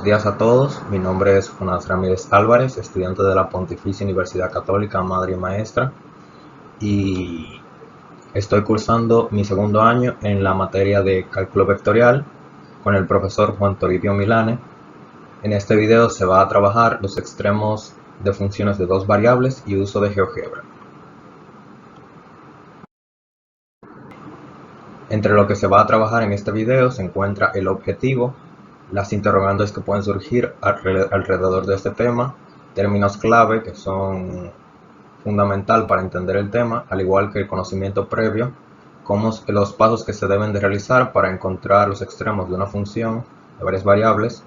Buenos días a todos, mi nombre es Jonás Ramírez Álvarez, estudiante de la Pontificia Universidad Católica Madre y Maestra, y estoy cursando mi segundo año en la materia de cálculo vectorial con el profesor Juan Toribio Milane. En este video se va a trabajar los extremos de funciones de dos variables y uso de GeoGebra. Entre lo que se va a trabajar en este video se encuentra el objetivo, las interrogantes que pueden surgir alrededor de este tema, términos clave que son fundamental para entender el tema, al igual que el conocimiento previo, como los pasos que se deben de realizar para encontrar los extremos de una función de varias variables,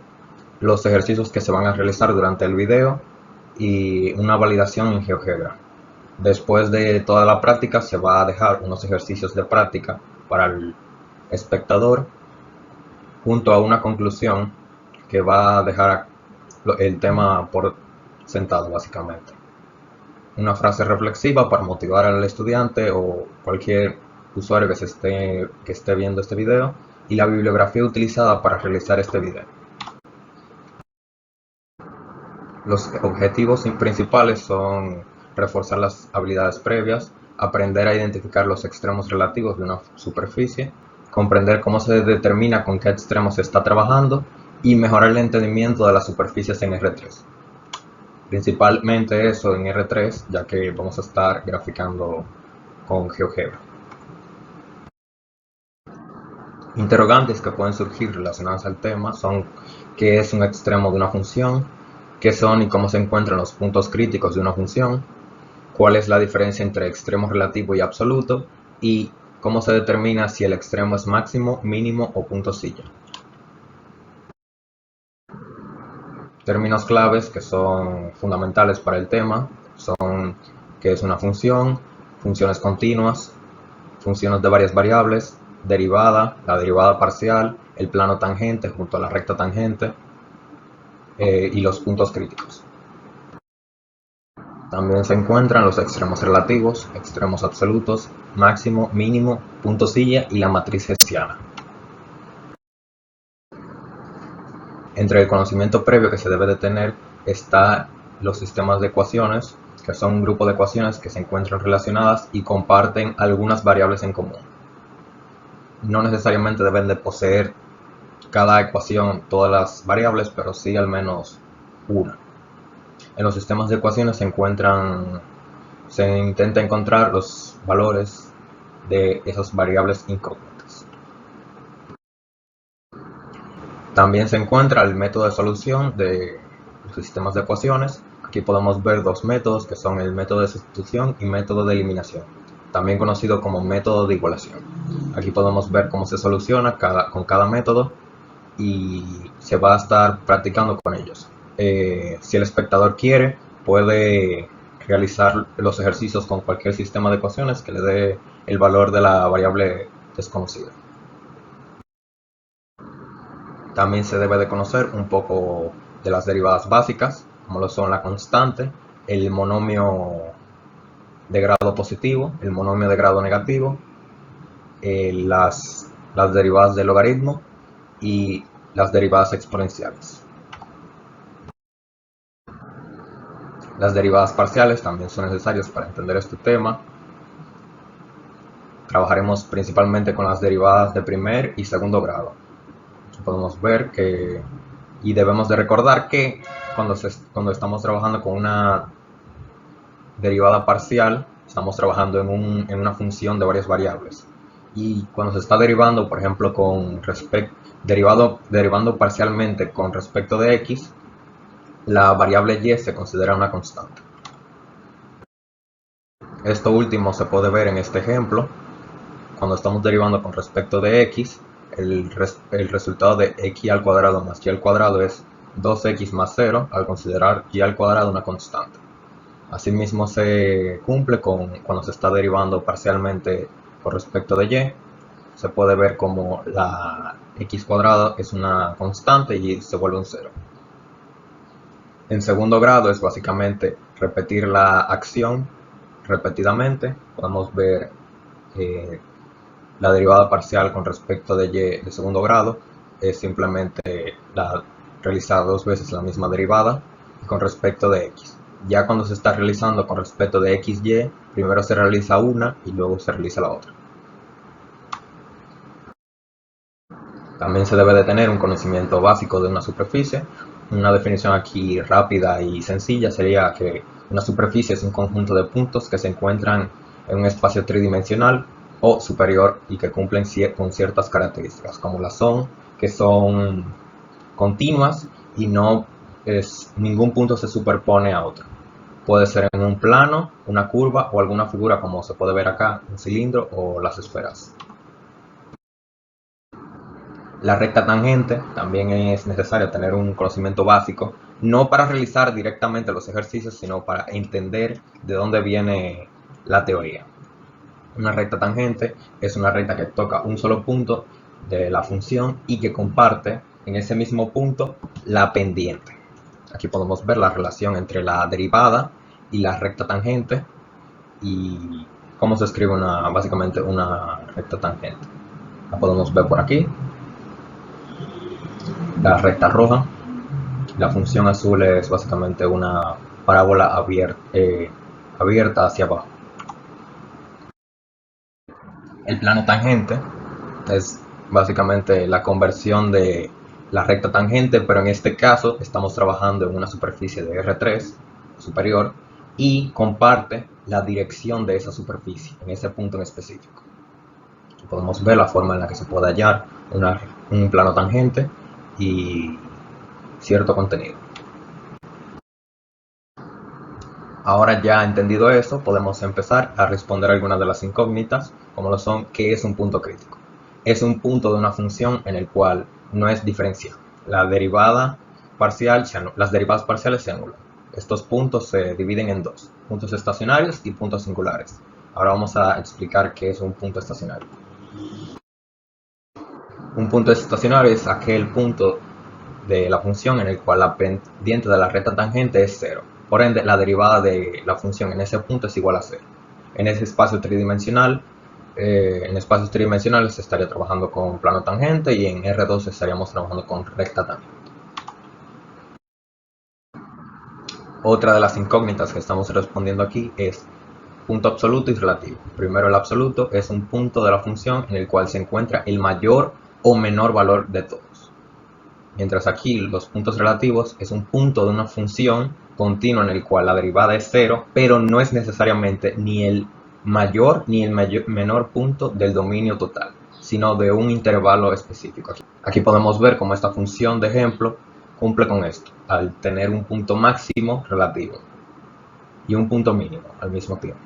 los ejercicios que se van a realizar durante el video y una validación en GeoGebra. Después de toda la práctica se va a dejar unos ejercicios de práctica para el espectador junto a una conclusión que va a dejar el tema por sentado básicamente. Una frase reflexiva para motivar al estudiante o cualquier usuario que esté viendo este video y la bibliografía utilizada para realizar este video. Los objetivos principales son reforzar las habilidades previas, aprender a identificar los extremos relativos de una superficie, comprender cómo se determina con qué extremo se está trabajando y mejorar el entendimiento de las superficies en R3. Principalmente eso en R3, ya que vamos a estar graficando con GeoGebra. Interrogantes que pueden surgir relacionadas al tema son qué es un extremo de una función, qué son y cómo se encuentran los puntos críticos de una función, cuál es la diferencia entre extremo relativo y absoluto y cómo se determina si el extremo es máximo, mínimo o punto silla. Términos claves que son fundamentales para el tema son qué es una función, funciones continuas, funciones de varias variables, derivada, la derivada parcial, el plano tangente junto a la recta tangente y los puntos críticos. También se encuentran los extremos relativos, extremos absolutos, máximo, mínimo, punto silla y la matriz hessiana. Entre el conocimiento previo que se debe de tener está los sistemas de ecuaciones, que son un grupo de ecuaciones que se encuentran relacionadas y comparten algunas variables en común. No necesariamente deben de poseer cada ecuación todas las variables, pero sí al menos una. En los sistemas de ecuaciones se intenta encontrar los valores de esas variables incógnitas. También se encuentra el método de solución de los sistemas de ecuaciones. Aquí podemos ver dos métodos que son el método de sustitución y método de eliminación, también conocido como método de igualación. Aquí podemos ver cómo se soluciona con cada método y se va a estar practicando con ellos. Si el espectador quiere, puede realizar los ejercicios con cualquier sistema de ecuaciones que le dé el valor de la variable desconocida. También se debe de conocer un poco de las derivadas básicas, como lo son la constante, el monomio de grado positivo, el monomio de grado negativo, las derivadas del logaritmo y las derivadas exponenciales. Las derivadas parciales también son necesarias para entender este tema. Trabajaremos principalmente con las derivadas de primer y segundo grado. Podemos ver que, y debemos de recordar que cuando estamos trabajando con una derivada parcial, estamos trabajando en una función de varias variables. Y cuando se está derivando, por ejemplo, derivando parcialmente con respecto de x, la variable y se considera una constante. Esto último se puede ver en este ejemplo. Cuando estamos derivando con respecto de x, el resultado de x al cuadrado más y al cuadrado es 2x más 0 al considerar y al cuadrado una constante. Asimismo se cumple cuando se está derivando parcialmente con respecto de y. Se puede ver como la x cuadrado es una constante y se vuelve un 0. En segundo grado es básicamente repetir la acción repetidamente. Podemos ver la derivada parcial con respecto de y de segundo grado es simplemente la realizar dos veces la misma derivada con respecto de x. Ya cuando se está realizando con respecto de x, y, primero se realiza una y luego se realiza la otra. También se debe de tener un conocimiento básico de una superficie. Una definición aquí rápida y sencilla sería que una superficie es un conjunto de puntos que se encuentran en un espacio tridimensional o superior y que cumplen con ciertas características, como las son, que son continuas y ningún punto se superpone a otro. Puede ser en un plano, una curva o alguna figura, como se puede ver acá, un cilindro o las esferas. La recta tangente también es necesario tener un conocimiento básico, no para realizar directamente los ejercicios, sino para entender de dónde viene la teoría. Una recta tangente es una recta que toca un solo punto de la función y que comparte en ese mismo punto la pendiente. Aquí podemos ver la relación entre la derivada y la recta tangente y cómo se escribe básicamente una recta tangente. La podemos ver por aquí. La recta roja. La función azul es básicamente una parábola abierta hacia abajo. El plano tangente es básicamente la conversión de la recta tangente, pero en este caso estamos trabajando en una superficie de R3 superior y comparte la dirección de esa superficie en ese punto en específico. Aquí podemos ver la forma en la que se puede hallar un plano tangente y cierto contenido. Ahora ya entendido eso, podemos empezar a responder algunas de las incógnitas, como lo son: ¿qué es un punto crítico? Es un punto de una función en el cual no es diferenciable. Las derivadas parciales se anulan. Estos puntos se dividen en dos: puntos estacionarios y puntos singulares. Ahora vamos a explicar qué es un punto estacionario. Un punto estacionario es aquel punto de la función en el cual la pendiente de la recta tangente es 0. Por ende, la derivada de la función en ese punto es igual a 0. En ese espacio tridimensional, en espacios tridimensionales se estaría trabajando con plano tangente y en R2 estaríamos trabajando con recta tangente. Otra de las incógnitas que estamos respondiendo aquí es punto absoluto y relativo. Primero, el absoluto es un punto de la función en el cual se encuentra el mayor o menor valor de todos. Mientras aquí los puntos relativos es un punto de una función continua en el cual la derivada es 0, pero no es necesariamente ni el mayor ni el menor punto del dominio total, sino de un intervalo específico. Aquí podemos ver cómo esta función de ejemplo cumple con esto, al tener un punto máximo relativo y un punto mínimo al mismo tiempo.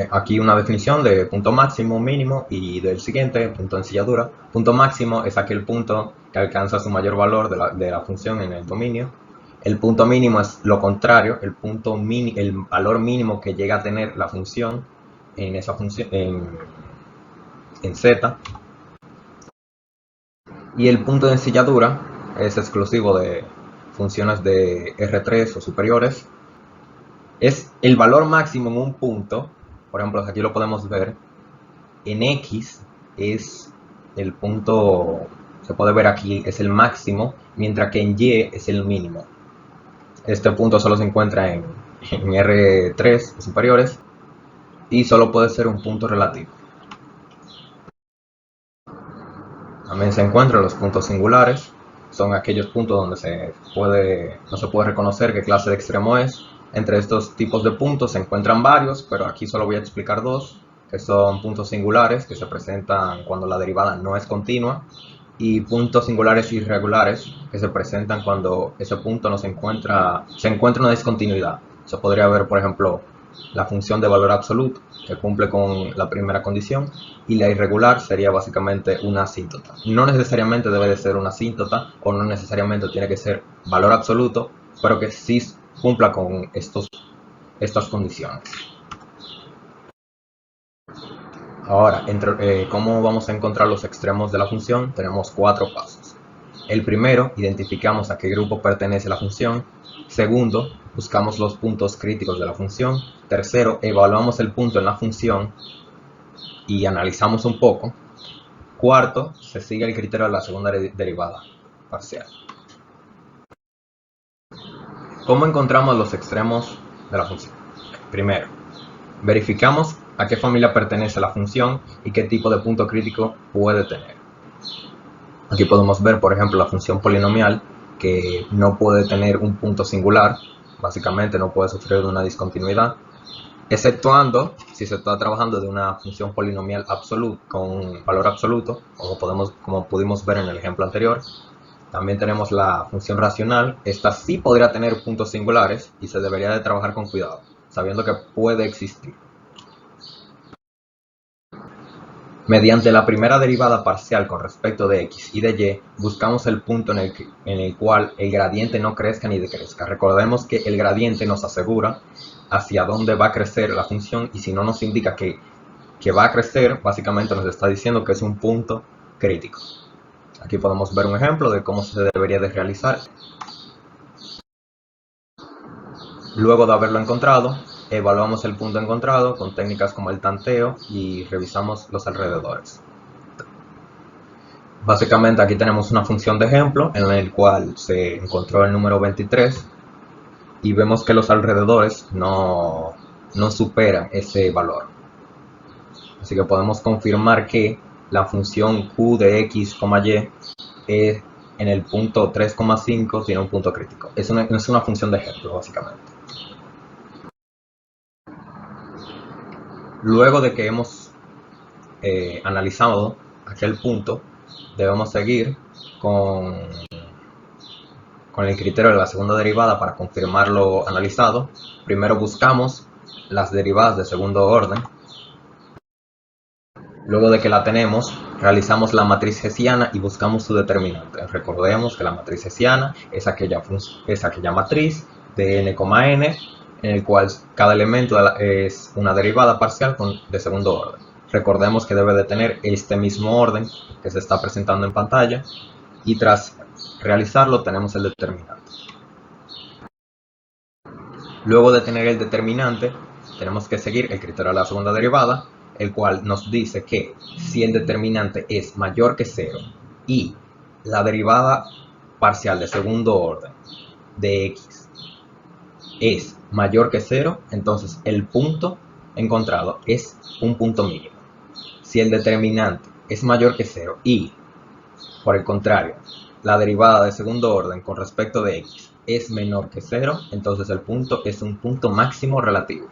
Aquí una definición de punto máximo, mínimo y del siguiente, punto de ensilladura. Punto máximo es aquel punto que alcanza su mayor valor de la función en el dominio. El punto mínimo es lo contrario, el valor mínimo que llega a tener la función en esa función en Z. Y el punto de ensilladura es exclusivo de funciones de R3 o superiores. Es el valor máximo en un punto. Por ejemplo, aquí lo podemos ver. En X es el punto, se puede ver aquí, es el máximo, mientras que en Y es el mínimo. Este punto solo se encuentra en R3 superiores y solo puede ser un punto relativo. También se encuentran los puntos singulares. Son aquellos puntos donde no se puede reconocer qué clase de extremo es. Entre estos tipos de puntos se encuentran varios, pero aquí solo voy a explicar dos, que son puntos singulares, que se presentan cuando la derivada no es continua, y puntos singulares irregulares, que se presentan cuando ese punto se encuentra una discontinuidad. Se podría ver, por ejemplo, la función de valor absoluto, que cumple con la primera condición, y la irregular sería básicamente una asíntota. No necesariamente debe de ser una asíntota, o no necesariamente tiene que ser valor absoluto, pero que sí cumpla con estas condiciones. Ahora, ¿cómo vamos a encontrar los extremos de la función? Tenemos 4 pasos. El primero, identificamos a qué grupo pertenece la función. Segundo, buscamos los puntos críticos de la función. Tercero, evaluamos el punto en la función. y analizamos un poco. Cuarto, se sigue el criterio de la segunda derivada parcial. ¿Cómo encontramos los extremos de la función? Primero, verificamos a qué familia pertenece la función y qué tipo de punto crítico puede tener. Aquí podemos ver, por ejemplo, la función polinomial, que no puede tener un punto singular, básicamente no puede sufrir de una discontinuidad, exceptuando si se está trabajando de una función polinomial absoluta, con valor absoluto, como pudimos ver en el ejemplo anterior. También tenemos la función racional. Esta sí podría tener puntos singulares y se debería de trabajar con cuidado, sabiendo que puede existir. Mediante la primera derivada parcial con respecto de x y de y, buscamos el punto en el cual el gradiente no crezca ni decrezca. Recordemos que el gradiente nos asegura hacia dónde va a crecer la función, y si no nos indica que va a crecer, básicamente nos está diciendo que es un punto crítico. Aquí podemos ver un ejemplo de cómo se debería de realizar. Luego de haberlo encontrado, evaluamos el punto encontrado con técnicas como el tanteo y revisamos los alrededores. Básicamente aquí tenemos una función de ejemplo en el cual se encontró el número 23 y vemos que los alrededores no superan ese valor. Así que podemos confirmar que la función q de x, y es en el punto 3,5 tiene un punto crítico. Es una función de ejemplo, básicamente. Luego de que hemos analizado aquel punto, debemos seguir con el criterio de la segunda derivada para confirmar lo analizado. Primero buscamos las derivadas de segundo orden. Luego de que la tenemos, realizamos la matriz hessiana y buscamos su determinante. Recordemos que la matriz hessiana es aquella matriz de n,n en el cual cada elemento es una derivada parcial de segundo orden. Recordemos que debe de tener este mismo orden que se está presentando en pantalla, y tras realizarlo tenemos el determinante. Luego de tener el determinante, tenemos que seguir el criterio de la segunda derivada, el cual nos dice que si el determinante es mayor que 0 y la derivada parcial de segundo orden de x es mayor que 0, entonces el punto encontrado es un punto mínimo. Si el determinante es mayor que 0 y, por el contrario, la derivada de segundo orden con respecto de x es menor que 0, entonces el punto es un punto máximo relativo.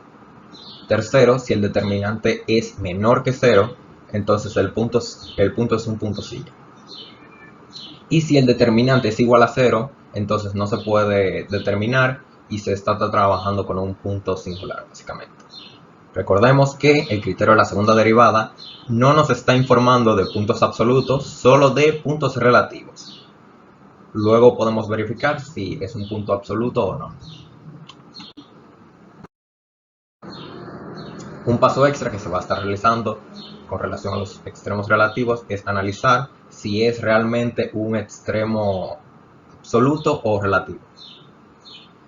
Tercero, si el determinante es menor que 0, entonces el punto es un punto silla. Y si el determinante es igual a 0, entonces no se puede determinar y se está trabajando con un punto singular, básicamente. Recordemos que el criterio de la segunda derivada no nos está informando de puntos absolutos, solo de puntos relativos. Luego podemos verificar si es un punto absoluto o no. Un paso extra que se va a estar realizando con relación a los extremos relativos es analizar si es realmente un extremo absoluto o relativo.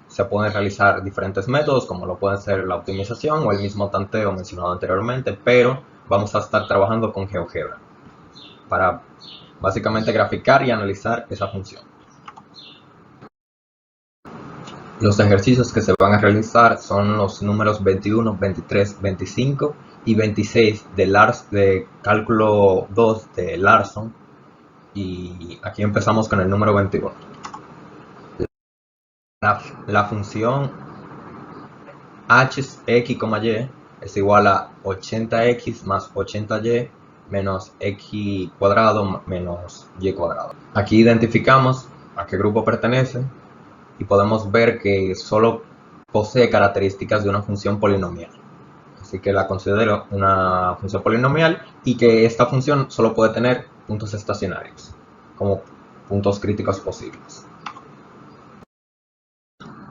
Se pueden realizar diferentes métodos, como lo pueden ser la optimización o el mismo tanteo mencionado anteriormente, pero vamos a estar trabajando con GeoGebra para básicamente graficar y analizar esa función. Los ejercicios que se van a realizar son los números 21, 23, 25 y 26 de cálculo 2 de Larson, y aquí empezamos con el número 21. La función hx, y es igual a 80x más 80y menos x cuadrado menos y cuadrado. Aquí identificamos a qué grupo pertenece y podemos ver que solo posee características de una función polinomial. Así que la considero una función polinomial y que esta función solo puede tener puntos estacionarios como puntos críticos posibles.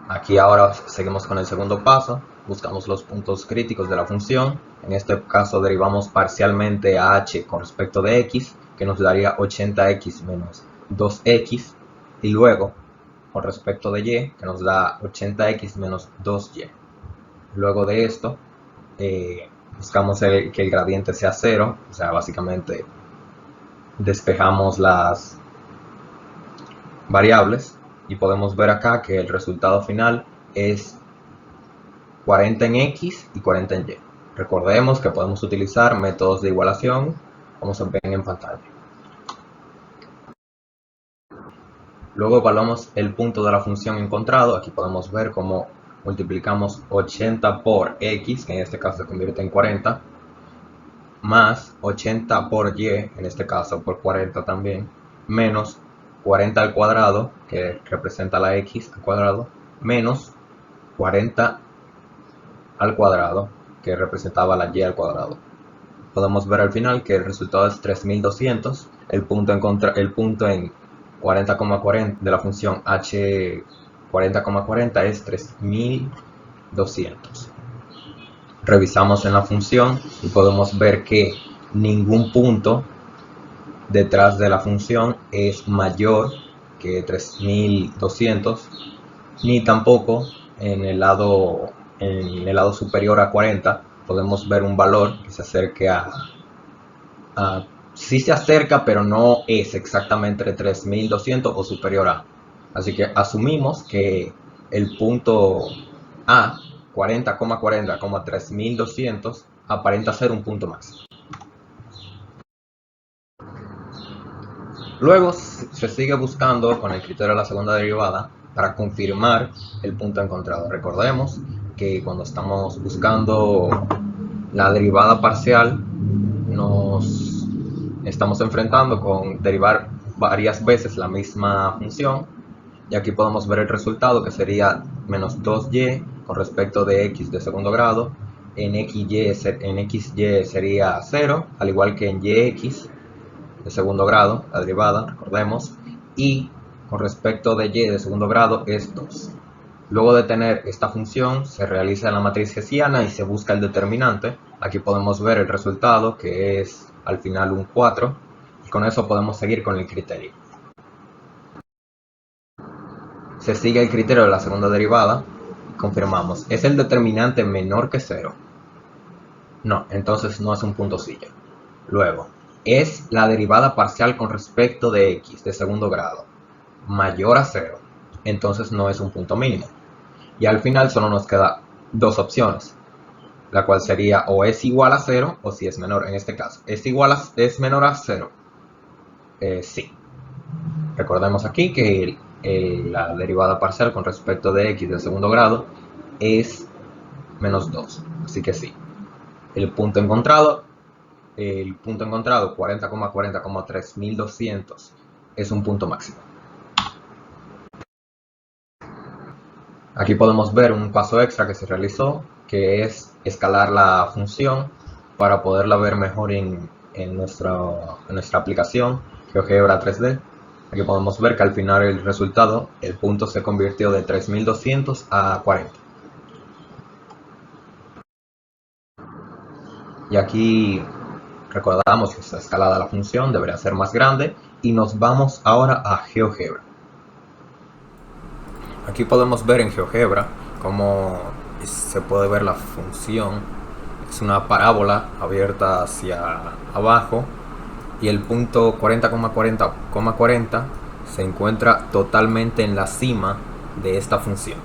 Aquí ahora seguimos con el segundo paso, buscamos los puntos críticos de la función. En este caso derivamos parcialmente a h con respecto de x, que nos daría 80x menos 2x, y luego con respecto de y, que nos da 80x menos 2y. Luego de esto buscamos que el gradiente sea 0, o sea, básicamente despejamos las variables y podemos ver acá que el resultado final es 40 en X y 40 en Y. Recordemos que podemos utilizar métodos de igualación como se ven en pantalla. Luego evaluamos el punto de la función encontrado. Aquí podemos ver cómo multiplicamos 80 por X, que en este caso se convierte en 40, más 80 por Y, en este caso por 40 también, menos 40 al cuadrado, que representa la X al cuadrado, menos 40 al cuadrado, que representaba la Y al cuadrado. Podemos ver al final que el resultado es 3200. El punto en 40,40 de la función h 40,40 es 3200. Revisamos en la función y podemos ver que ningún punto detrás de la función es mayor que 3200, ni tampoco en el lado superior a 40 podemos ver un valor que se acerque sí se acerca, pero no es exactamente 3200 o superior a. Así que asumimos que el punto A, 40,40,3200, aparenta ser un punto máximo. Luego se sigue buscando con el criterio de la segunda derivada para confirmar el punto encontrado. Recordemos que cuando estamos buscando la derivada parcial nos estamos enfrentando con derivar varias veces la misma función, y aquí podemos ver el resultado, que sería menos 2y con respecto de x de segundo grado. En xy sería 0, al igual que en yx de segundo grado, la derivada, recordemos, y con respecto de y de segundo grado es 2. Luego de tener esta función, se realiza la matriz hessiana y se busca el determinante. Aquí podemos ver el resultado, que es al final un 4, y con eso podemos seguir con el criterio. Se sigue el criterio de la segunda derivada y confirmamos. ¿Es el determinante menor que 0? No, entonces no es un punto silla. Luego, ¿es la derivada parcial con respecto de x de segundo grado mayor a 0? Entonces no es un punto mínimo. Y al final solo nos queda dos opciones, la cual sería o es igual a 0 o si es menor. En este caso, ¿es menor a 0? Sí. Recordemos aquí que la derivada parcial con respecto de x de segundo grado es menos 2, así que sí. El punto encontrado 40,40,3200 es un punto máximo. Aquí podemos ver un paso extra que se realizó, que es escalar la función para poderla ver mejor en nuestra aplicación GeoGebra 3D. Aquí podemos ver que al final el resultado, el punto se convirtió de 3200 a 40. Y aquí recordamos que esta escalada la función debería ser más grande, y nos vamos ahora a GeoGebra. Aquí podemos ver en GeoGebra cómo se puede ver la función. Es una parábola abierta hacia abajo y el punto 40,40,40 se encuentra totalmente en la cima de esta función.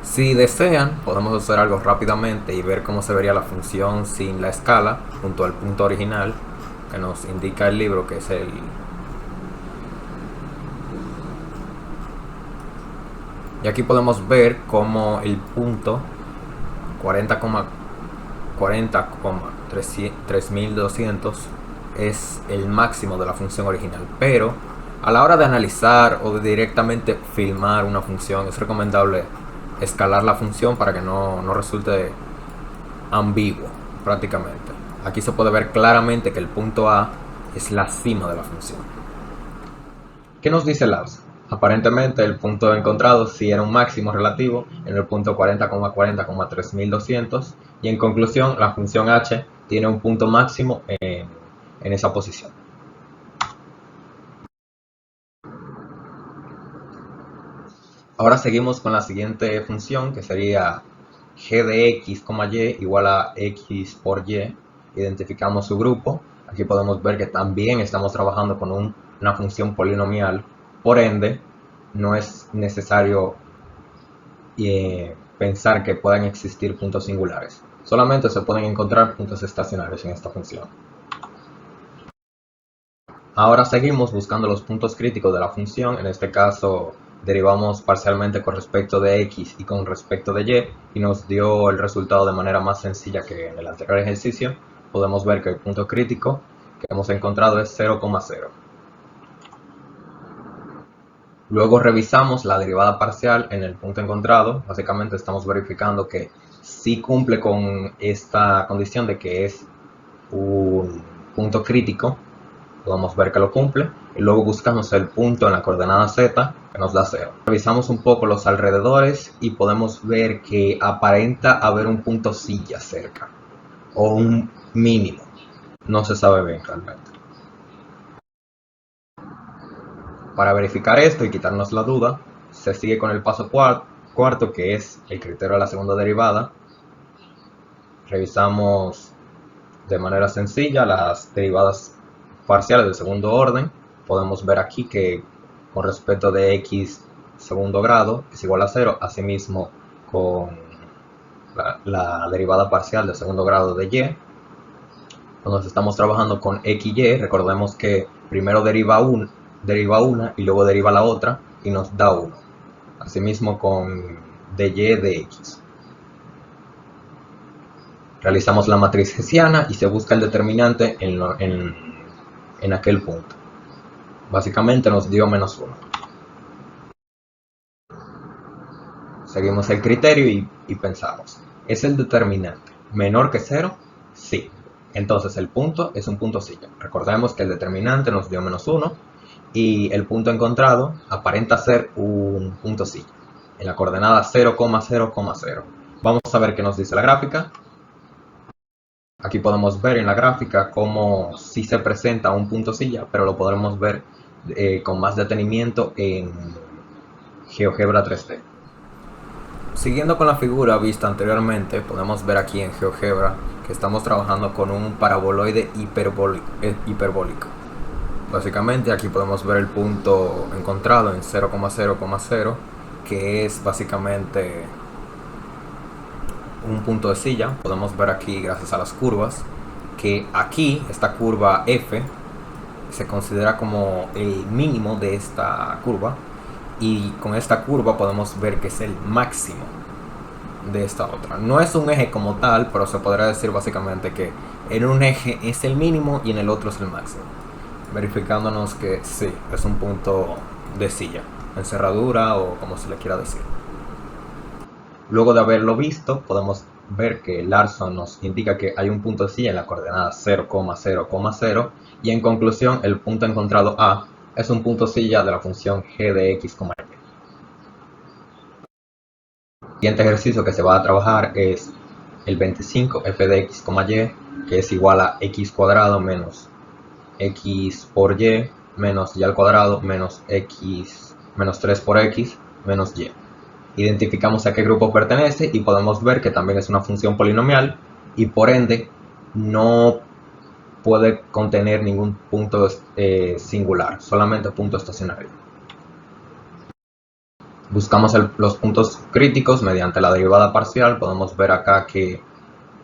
Si desean, podemos hacer algo rápidamente y ver cómo se vería la función sin la escala junto al punto original que nos indica el libro, que es el y aquí podemos ver cómo el punto 40,40,3200 es el máximo de la función original, pero a la hora de analizar o de directamente filmar una función es recomendable escalar la función para que no resulte ambiguo prácticamente. Aquí se puede ver claramente que el punto A es la cima de la función. ¿Qué nos dice Lars? Aparentemente el punto encontrado sí era un máximo relativo en el punto 40,40,3200, y en conclusión la función h tiene un punto máximo en esa posición. Ahora seguimos con la siguiente función, que sería g de x, y igual a x por y, identificamos su grupo. Aquí podemos ver que también estamos trabajando con una función polinomial, por ende no es necesario pensar que puedan existir puntos singulares, solamente se pueden encontrar puntos estacionarios en esta función. Ahora seguimos buscando los puntos críticos de la función. En este caso derivamos parcialmente con respecto de x y con respecto de y nos dio el resultado de manera más sencilla que en el anterior ejercicio. Podemos ver que el punto crítico que hemos encontrado es 0,0. Luego revisamos la derivada parcial en el punto encontrado. Básicamente estamos verificando que sí cumple con esta condición de que es un punto crítico. Podemos ver que lo cumple. Y luego buscamos el punto en la coordenada z, que nos da 0. Revisamos un poco los alrededores y podemos ver que aparenta haber un punto silla cerca, o un mínimo. No se sabe bien realmente. Para verificar esto y quitarnos la duda, se sigue con el paso cuarto, que es el criterio de la segunda derivada. Revisamos de manera sencilla las derivadas parciales del segundo orden. Podemos ver aquí que con respecto de x segundo grado es igual a 0, asimismo con la derivada parcial del segundo grado de y. Cuando estamos trabajando con x y, recordemos que primero deriva una y luego deriva la otra y nos da 1. Asimismo con dy de x. Realizamos la matriz hessiana y se busca el determinante en aquel punto. Básicamente nos dio menos 1. Seguimos el criterio y pensamos, ¿es el determinante menor que 0? Sí. Entonces el punto es un punto silla. Recordemos que el determinante nos dio menos 1 y el punto encontrado aparenta ser un punto silla en la coordenada 0,0,0. Vamos a ver qué nos dice la gráfica. Aquí podemos ver en la gráfica cómo sí se presenta un punto silla, pero lo podremos ver con más detenimiento en GeoGebra 3D. Siguiendo con la figura vista anteriormente, podemos ver aquí en GeoGebra que estamos trabajando con un paraboloide hiperbólico. Básicamente aquí podemos ver el punto encontrado en 0,0,0, que es básicamente un punto de silla. Podemos ver aquí, gracias a las curvas, que aquí esta curva f se considera como el mínimo de esta curva, y con esta curva podemos ver que es el máximo de esta otra. No es un eje como tal, pero se podría decir básicamente que en un eje es el mínimo y en el otro es el máximo, verificándonos que sí, es un punto de silla, en cerradura o como se le quiera decir. Luego de haberlo visto, podemos ver que Larson nos indica que hay un punto silla en la coordenada 0,0,0, y en conclusión el punto encontrado A es un punto silla de la función g de x, y. El siguiente ejercicio que se va a trabajar es el 25, f de x, y, que es igual a x cuadrado menos x por y menos y al cuadrado menos x menos 3 por x menos y. Identificamos a qué grupo pertenece y podemos ver que también es una función polinomial y por ende no puede contener ningún punto singular, solamente punto estacionario. Buscamos los puntos críticos mediante la derivada parcial. Podemos ver acá que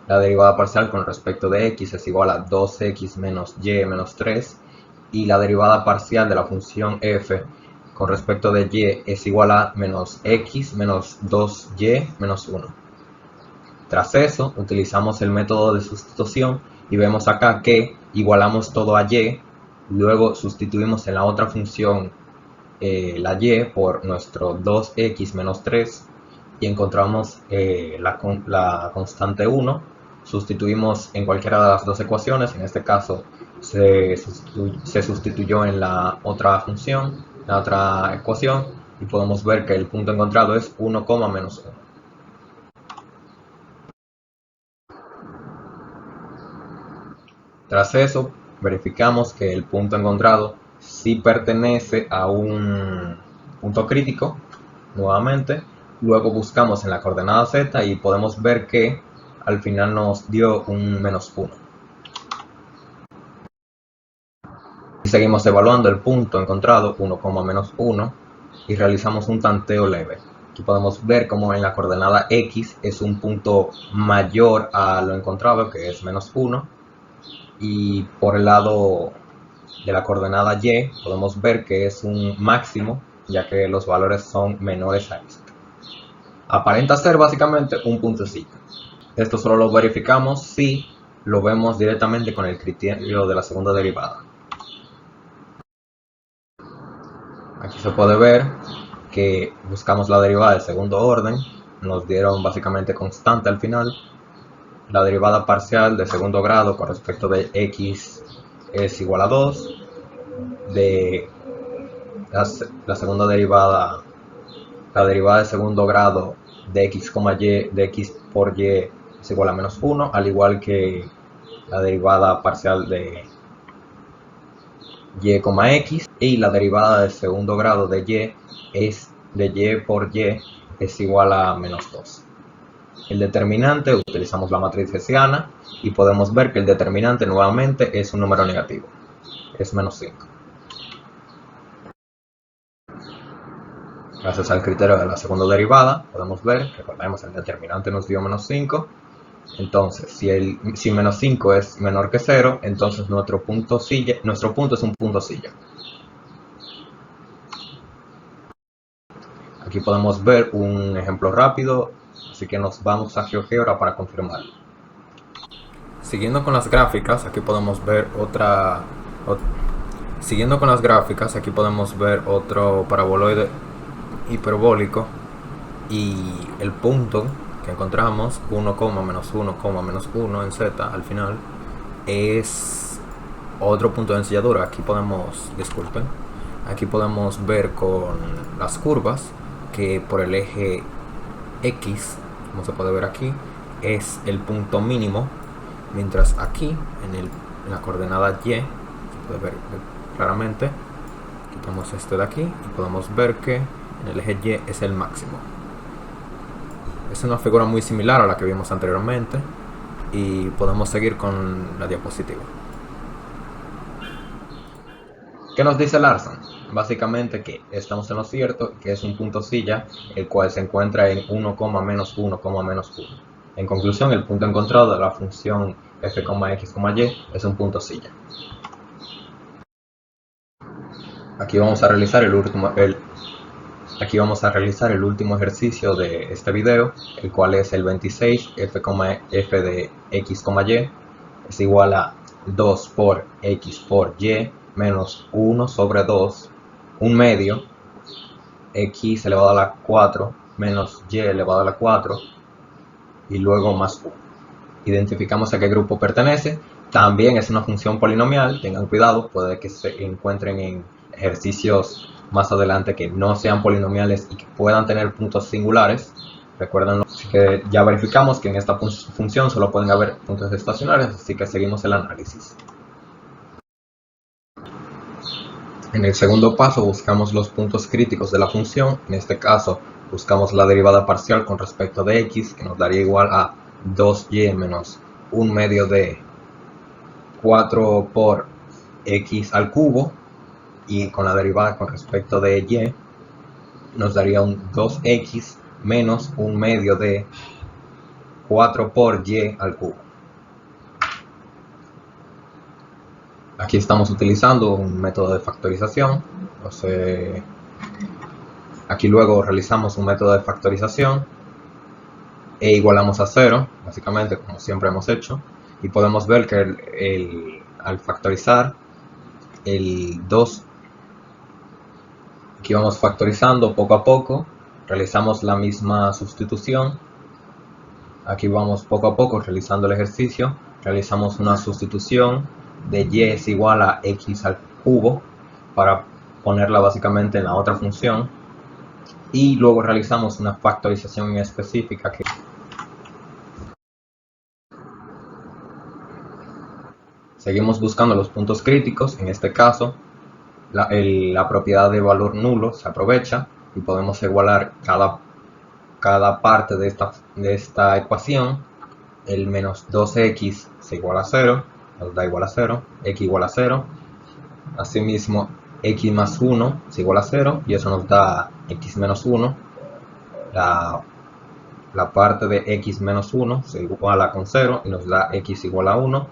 la derivada parcial con respecto de x es igual a 2x menos y menos 3, y la derivada parcial de la función f con respecto de y es igual a menos x menos 2y menos 1. Tras eso, utilizamos el método de sustitución y vemos acá que igualamos todo a y, luego sustituimos en la otra función la y por nuestro 2x menos 3 y encontramos la constante 1. Sustituimos en cualquiera de las dos ecuaciones, en este caso se sustituyó en la otra función, la otra ecuación, y podemos ver que el punto encontrado es 1, menos 1. Tras eso, verificamos que el punto encontrado sí pertenece a un punto crítico, nuevamente, Luego buscamos en la coordenada z y podemos ver que al final nos dio un -1. Y seguimos evaluando el punto encontrado, 1, -1, y realizamos un tanteo leve. Aquí podemos ver como en la coordenada x es un punto mayor a lo encontrado, que es -1, y por el lado de la coordenada y podemos ver que es un máximo, ya que los valores son menores a esto. Aparenta ser básicamente un puntecito. Esto solo lo verificamos si lo vemos directamente con el criterio de la segunda derivada. Aquí se puede ver que buscamos la derivada del segundo orden, nos dieron básicamente constante al final. La derivada parcial de segundo grado con respecto de x es igual a 2, de la segunda derivada, la derivada de segundo grado de x, de x por y es igual a -1, al igual que la derivada parcial de y, x, y la derivada de segundo grado de y es de y por y es igual a -2. El determinante, utilizamos la matriz hessiana y podemos ver que el determinante nuevamente es un número negativo, es -5. Gracias al criterio de la segunda derivada, podemos ver, recordemos, el determinante nos dio -5. Entonces, si -5 es menor que 0, entonces nuestro punto es un punto silla. Aquí podemos ver un ejemplo rápido, así que nos vamos a GeoGebra para confirmarlo. Siguiendo con las gráficas, aquí podemos ver otro paraboloide hiperbólico, y el punto que encontramos, 1, -1, en z al final, es otro punto de ensilladura. Aquí podemos ver con las curvas que por el eje x, como se puede ver aquí, es el punto mínimo, mientras aquí en la coordenada y se puede ver claramente. Quitamos este de aquí y podemos ver que en el eje y es el máximo. Es una figura muy similar a la que vimos anteriormente y podemos seguir con la diapositiva. ¿Qué nos dice Larson? Básicamente que estamos en lo cierto, que es un punto silla, el cual se encuentra en 1, -1, -1. En conclusión, el punto encontrado de la función f, x, y es un punto silla. Aquí vamos a realizar el último ejercicio de este video, el cual es el 26, f de x, y es igual a 2 por x por y menos 1 sobre 2, un medio, x elevado a la 4 menos y elevado a la 4 y luego más 1. Identificamos a qué grupo pertenece. También es una función polinomial, tengan cuidado, puede que se encuentren en ejercicios más adelante que no sean polinomiales y que puedan tener puntos singulares. Recuerden que ya verificamos que en esta función solo pueden haber puntos estacionarios, así que seguimos el análisis. En el segundo paso buscamos los puntos críticos de la función. En este caso buscamos la derivada parcial con respecto de x, que nos daría igual a 2y menos 1 medio de 4 por x al cubo, y con la derivada con respecto de y nos daría un 2x menos 1 medio de 4 por y al cubo. Aquí estamos utilizando un método de factorización. Aquí luego realizamos un método de factorización e igualamos a 0, básicamente como siempre hemos hecho, y podemos ver que al factorizar el 2, aquí vamos factorizando poco a poco, realizamos la misma sustitución. Aquí vamos poco a poco realizando el ejercicio, realizamos una sustitución de y es igual a x al cubo para ponerla básicamente en la otra función, y luego realizamos una factorización específica que seguimos buscando los puntos críticos. En este caso la propiedad de valor nulo se aprovecha y podemos igualar cada cada parte de esta ecuación, el menos 2x es igual a 0, nos da igual a 0, x igual a 0. Asimismo, x más 1 es igual a 0 y eso nos da x menos 1. La parte de x menos 1 se iguala con 0 y nos da x igual a 1.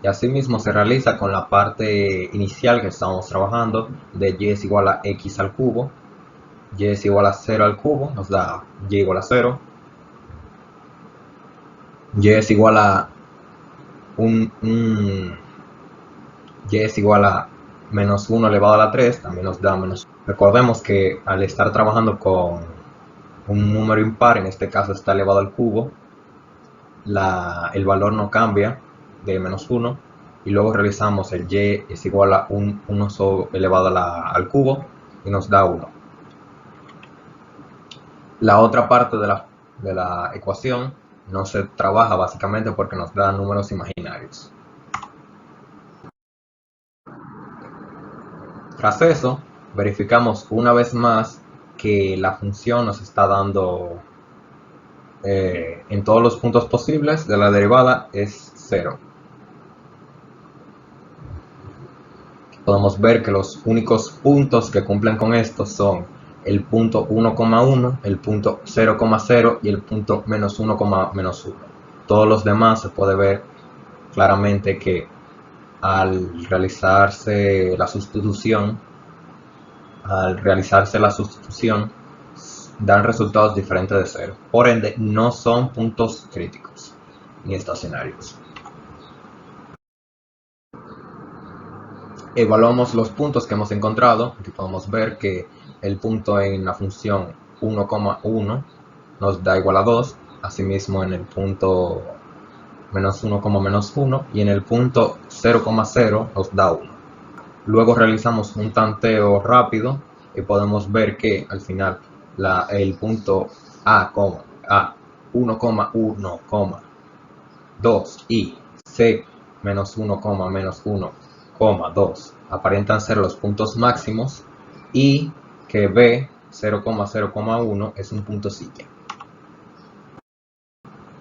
Y asimismo se realiza con la parte inicial que estábamos trabajando de y es igual a x al cubo. Y es igual a 0 al cubo nos da y igual a 0. Y es igual a y es igual a menos 1 elevado a la 3, también nos da menos 1. Recordemos que al estar trabajando con un número impar, en este caso está elevado al cubo, el valor no cambia de menos 1, y luego realizamos el y es igual a 1 elevado al cubo y nos da 1. La otra parte de la ecuación no se trabaja básicamente porque nos da números imaginarios. Tras eso, verificamos una vez más que la función nos está dando en todos los puntos posibles de la derivada es 0. Podemos ver que los únicos puntos que cumplen con esto son el punto 1,1, el punto 0,0 y el punto menos 1,-1. Todos los demás se puede ver claramente que al realizarse la sustitución, dan resultados diferentes de 0. Por ende, no son puntos críticos ni estacionarios. Evaluamos los puntos que hemos encontrado. Aquí podemos ver que el punto en la función 1,1 nos da igual a 2. Asimismo en el punto menos 1,-1 y en el punto 0,0 nos da 1. Luego realizamos un tanteo rápido y podemos ver que al final el punto A, 1,1, 2 y C menos 1,-1, 2 aparentan ser los puntos máximos y que B 0,0,1 es un punto silla.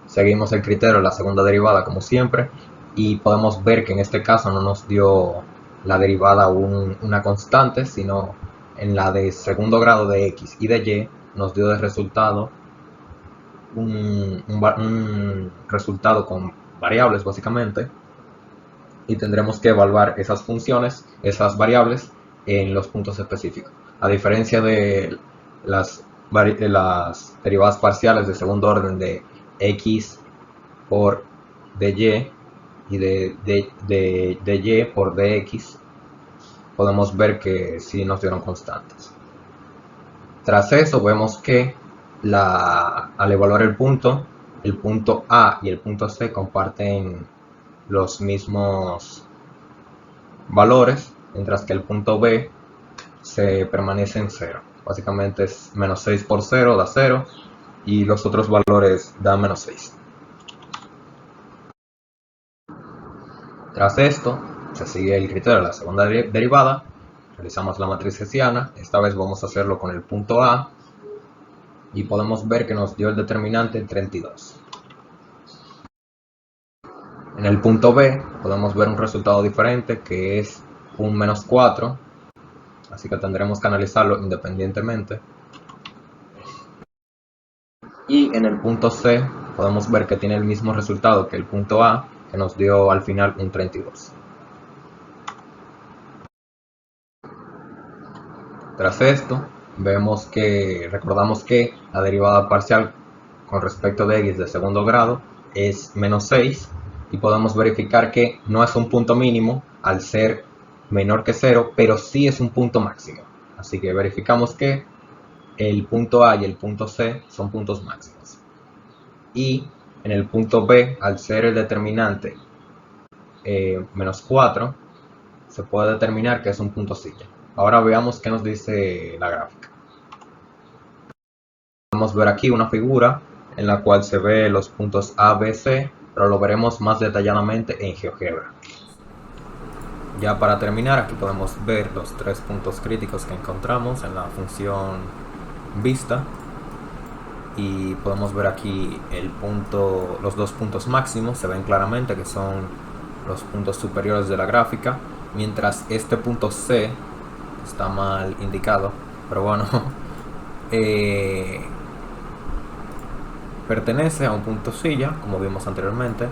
Seguimos el criterio de la segunda derivada como siempre y podemos ver que en este caso no nos dio la derivada una constante, sino en la de segundo grado de x y de y nos dio de resultado un resultado con variables básicamente, y tendremos que evaluar esas funciones, esas variables en los puntos específicos. A diferencia de las derivadas parciales de segundo orden de x por dy y de y por dx, podemos ver que sí nos dieron constantes. Tras eso vemos que al evaluar el punto A y el punto C comparten los mismos valores, mientras que el punto B se permanece en 0. Básicamente es menos 6 por 0 da 0 y los otros valores dan menos 6. Tras esto, se sigue el criterio de la segunda derivada, realizamos la matriz hessiana, esta vez vamos a hacerlo con el punto A y podemos ver que nos dio el determinante 32. En el punto B podemos ver un resultado diferente que es un menos 4, así que tendremos que analizarlo independientemente. Y en el punto C podemos ver que tiene el mismo resultado que el punto A, que nos dio al final un 32. Tras esto, recordamos que la derivada parcial con respecto de x de segundo grado es menos 6 y podemos verificar que no es un punto mínimo al ser menor que 0, pero sí es un punto máximo. Así que verificamos que el punto A y el punto C son puntos máximos. Y en el punto B, al ser el determinante menos 4, se puede determinar que es un punto silla. Ahora veamos qué nos dice la gráfica. Podemos ver aquí una figura en la cual se ve los puntos A, B, C, pero lo veremos más detalladamente en GeoGebra. Ya para terminar, aquí podemos ver los 3 puntos críticos que encontramos en la función vista. y podemos ver aquí los dos puntos máximos, se ven claramente que son los puntos superiores de la gráfica, mientras este punto C está mal indicado, pero bueno, pertenece a un punto silla, como vimos anteriormente.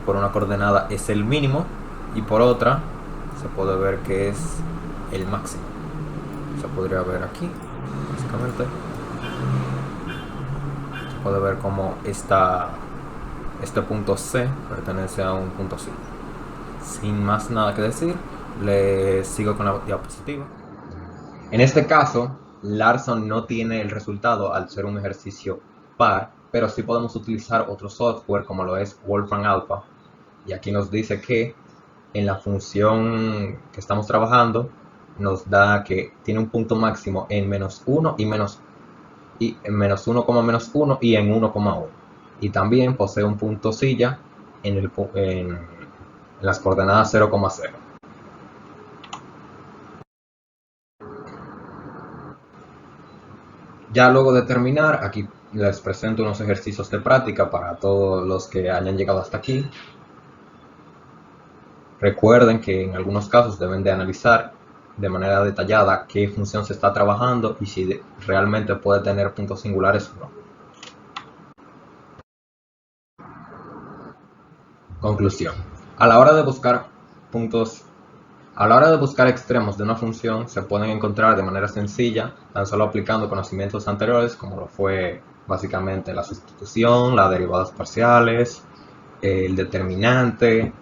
Por una coordenada es el mínimo y por otra se puede ver que es el máximo. Se podría ver aquí, básicamente. Se puede ver como este punto C pertenece a un punto silla. Sin más nada que decir, le sigo con la diapositiva. En este caso, Larson no tiene el resultado al ser un ejercicio par, pero sí podemos utilizar otro software como lo es Wolfram Alpha. Y aquí nos dice que en la función que estamos trabajando nos da que tiene un punto máximo en -1 y en -1,-1 y en 1,1. Y también posee un punto silla en las coordenadas 0,0. Ya luego de terminar, aquí les presento unos ejercicios de práctica para todos los que hayan llegado hasta aquí. Recuerden que en algunos casos deben de analizar de manera detallada qué función se está trabajando y si realmente puede tener puntos singulares o no. Conclusión. A la hora de buscar extremos de una función se pueden encontrar de manera sencilla, tan solo aplicando conocimientos anteriores, como lo fue básicamente la sustitución, las derivadas parciales, el determinante.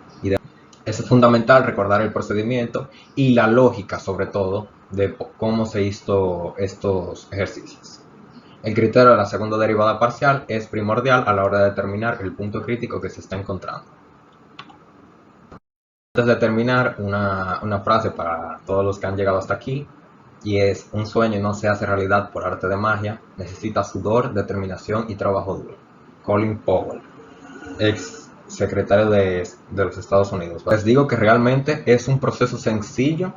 Es fundamental recordar el procedimiento y la lógica, sobre todo, de cómo se hizo estos ejercicios. El criterio de la segunda derivada parcial es primordial a la hora de determinar el punto crítico que se está encontrando. Antes de terminar, una frase para todos los que han llegado hasta aquí, y es: un sueño no se hace realidad por arte de magia, necesita sudor, determinación y trabajo duro. Colin Powell, ex secretario de los Estados Unidos. Les digo que realmente es un proceso sencillo,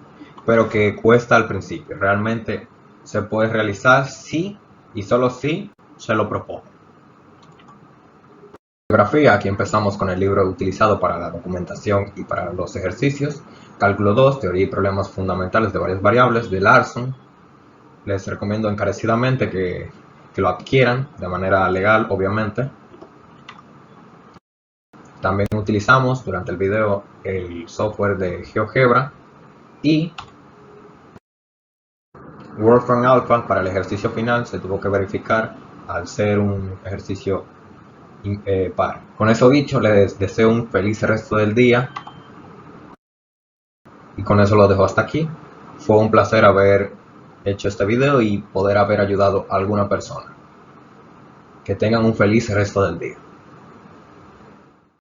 pero que cuesta al principio. Realmente se puede realizar si y solo si se lo propone. Bibliografía. Aquí empezamos con el libro utilizado para la documentación y para los ejercicios. Cálculo 2, teoría y problemas fundamentales de varias variables, de Larson. Les recomiendo encarecidamente que lo adquieran de manera legal, obviamente. También utilizamos durante el video el software de GeoGebra y Wolfram Alpha. Para el ejercicio final se tuvo que verificar al ser un ejercicio par. Con eso dicho, les deseo un feliz resto del día y con eso lo dejo hasta aquí. Fue un placer haber hecho este video y poder haber ayudado a alguna persona. Que tengan un feliz resto del día.